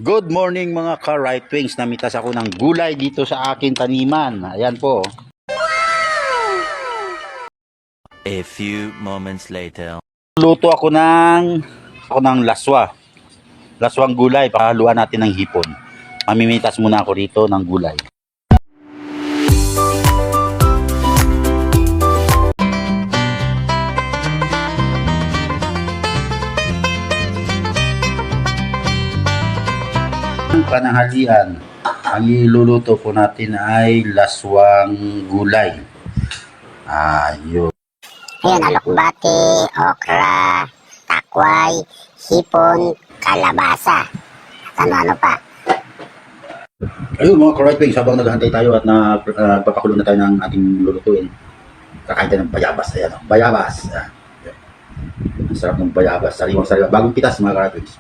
Good morning mga ka-right wings. Namitas ako ng gulay dito sa aking taniman. Ayan po. A few moments later. Luto ako ng laswa. Laswang gulay. Pakahaluan natin ng hipon. Mamimitas muna ako rito ng gulay. Pananghalian, ang iluluto po natin ay laswang gulay. Ayun. Ayan, alokbati, okra, takway, hipon, kalabasa. At ano-ano pa. Ayun mga ka-right wings, habang naghahantay tayo at nagpapakulo na tayo ng ating lulutuin. Kakain tayo ng bayabas. Ayan, bayabas. Ang sarap ng bayabas. Sariwang-sariwa. Bagong pitas mga ka-right wings.